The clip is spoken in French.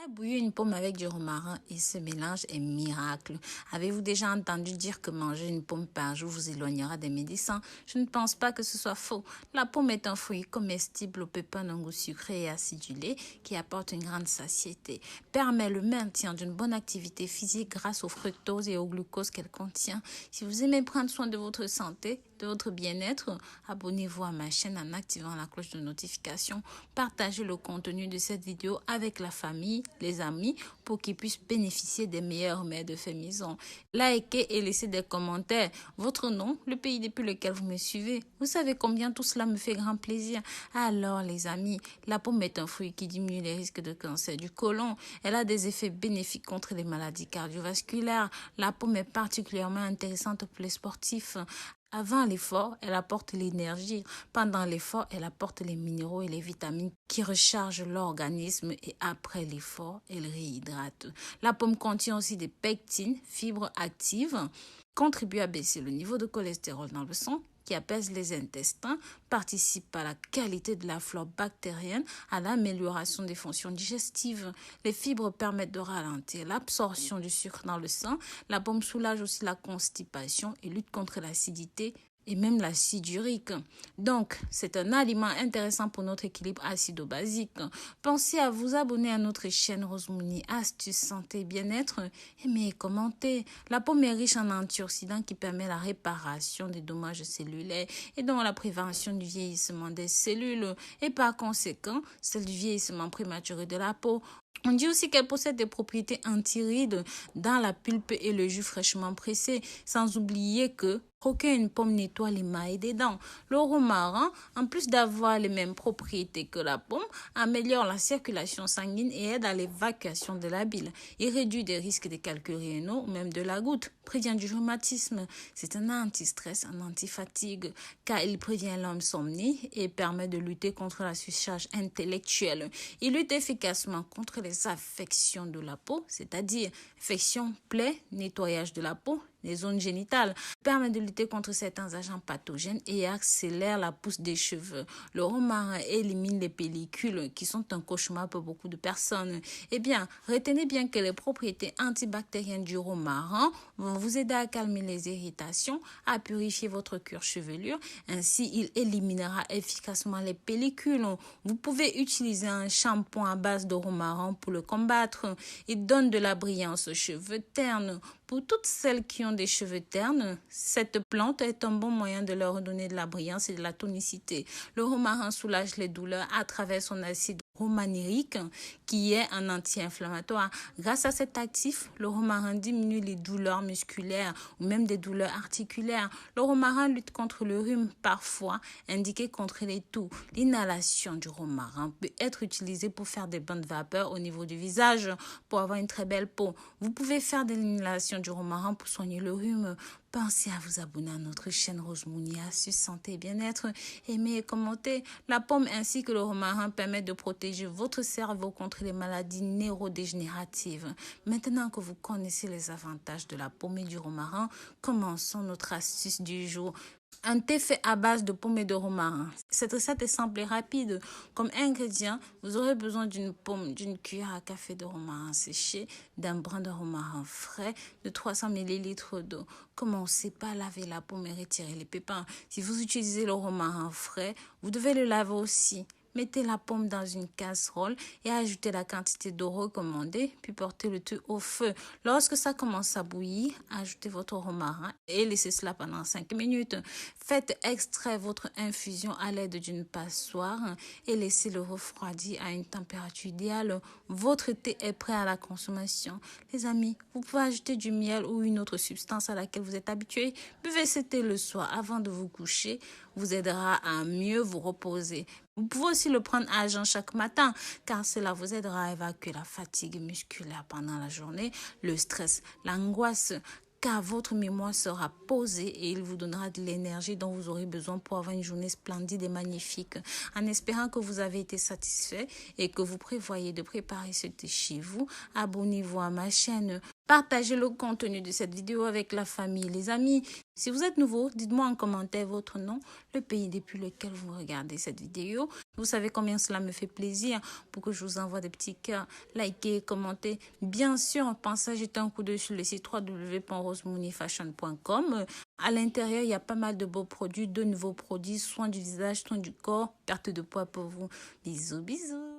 Faire bouillir une pomme avec du romarin et ce mélange est miracle. Avez-vous déjà entendu dire que manger une pomme par jour vous éloignera des médecins? Je ne pense pas que ce soit faux. La pomme est un fruit comestible au pépins d'un goût sucré et acidulé qui apporte une grande satiété, permet le maintien d'une bonne activité physique grâce au fructose et au glucose qu'elle contient. Si vous aimez prendre soin de votre santé, de votre bien-être, abonnez-vous à ma chaîne en activant la cloche de notification. Partagez le contenu de cette vidéo avec la famille, les amis, pour qu'ils puissent bénéficier des meilleurs remèdes de fait maison. Likez et laissez des commentaires. Votre nom, le pays depuis lequel vous me suivez. Vous savez combien tout cela me fait grand plaisir. Alors les amis, la pomme est un fruit qui diminue les risques de cancer du côlon. Elle a des effets bénéfiques contre les maladies cardiovasculaires. La pomme est particulièrement intéressante pour les sportifs. Avant l'effort, elle apporte l'énergie. Pendant l'effort, elle apporte les minéraux et les vitamines qui rechargent l'organisme et après l'effort, elle réhydrate. La pomme contient aussi des pectines, fibres actives, contribuent à baisser le niveau de cholestérol dans le sang, qui apaise les intestins, participe à la qualité de la flore bactérienne, à l'amélioration des fonctions digestives. Les fibres permettent de ralentir l'absorption du sucre dans le sang. La pomme soulage aussi la constipation et lutte contre l'acidité et même l'acide urique. Donc, c'est un aliment intéressant pour notre équilibre acido-basique. Pensez à vous abonner à notre chaîne Rosemouni Astuces Santé et Bien-être. Aimez et commentez. La pomme est riche en antioxydants qui permet la réparation des dommages cellulaires et donc la prévention du vieillissement des cellules et par conséquent, celle du vieillissement prématuré de la peau. On dit aussi qu'elle possède des propriétés anti-rides dans la pulpe et le jus fraîchement pressé, sans oublier que croquer une pomme nettoie l'émail des dents. Le romarin, en plus d'avoir les mêmes propriétés que la pomme, améliore la circulation sanguine et aide à l'évacuation de la bile. Il réduit des risques de calculs rénaux ou même de la goutte, prévient du rhumatisme. C'est un anti-stress, un anti-fatigue, car il prévient l'insomnie et permet de lutter contre la surcharge intellectuelle. Il lutte efficacement contre les affections de la peau, c'est-à-dire infections, plaies, nettoyage de la peau, les zones génitales, permet de lutter contre certains agents pathogènes et accélère la pousse des cheveux. Le romarin élimine les pellicules qui sont un cauchemar pour beaucoup de personnes. Eh bien, retenez bien que les propriétés antibactériennes du romarin vont vous aider à calmer les irritations, à purifier votre cuir chevelu. Ainsi, il éliminera efficacement les pellicules. Vous pouvez utiliser un shampoing à base de romarin pour le combattre. Il donne de la brillance aux cheveux ternes. Pour toutes celles qui ont des cheveux ternes, cette plante est un bon moyen de leur redonner de la brillance et de la tonicité. Le romarin soulage les douleurs à travers son acide romanérique qui est un anti-inflammatoire. Grâce à cet actif, le romarin diminue les douleurs musculaires ou même des douleurs articulaires. Le romarin lutte contre le rhume, parfois indiqué contre les toux. L'inhalation du romarin peut être utilisée pour faire des bains de vapeur au niveau du visage pour avoir une très belle peau. Vous pouvez faire de l'inhalation du romarin pour soigner le rhume. Pensez à vous abonner à notre chaîne Rosemouni Astuces Santé et Bien-être. Aimez et commentez. La pomme ainsi que le romarin permettent de protéger votre cerveau contre les maladies neurodégénératives. Maintenant que vous connaissez les avantages de la pomme et du romarin, commençons notre astuce du jour. Un thé fait à base de pomme et de romarin. Cette recette est simple et rapide. Comme ingrédient, vous aurez besoin d'une pomme, d'une cuillère à café de romarin séché, d'un brin de romarin frais, de 300 ml d'eau. Commencez par laver la pomme et retirer les pépins. Si vous utilisez le romarin frais, vous devez le laver aussi. Mettez la pomme dans une casserole et ajoutez la quantité d'eau recommandée, puis portez le tout au feu. Lorsque ça commence à bouillir, ajoutez votre romarin et laissez cela pendant 5 minutes. Faites extraire votre infusion à l'aide d'une passoire et laissez-le refroidir à une température idéale. Votre thé est prêt à la consommation. Les amis, vous pouvez ajouter du miel ou une autre substance à laquelle vous êtes habitué. Buvez ce thé le soir avant de vous coucher. Vous aidera à mieux vous reposer. Vous pouvez aussi le prendre à jeun chaque matin car cela vous aidera à évacuer la fatigue musculaire pendant la journée, le stress, l'angoisse, car votre mémoire sera posée et il vous donnera de l'énergie dont vous aurez besoin pour avoir une journée splendide et magnifique. En espérant que vous avez été satisfait et que vous prévoyez de préparer ce thé chez vous, abonnez-vous à ma chaîne. Partagez le contenu de cette vidéo avec la famille, les amis. Si vous êtes nouveau, dites-moi en commentaire votre nom, le pays depuis lequel vous regardez cette vidéo. Vous savez combien cela me fait plaisir pour que je vous envoie des petits cœurs. Likez, commentez. Bien sûr, pensez à jeter un coup d'œil sur le site www.rosemoneyfashion.com. À l'intérieur, il y a pas mal de beaux produits, de nouveaux produits, soins du visage, soins du corps, perte de poids pour vous. Bisous, bisous.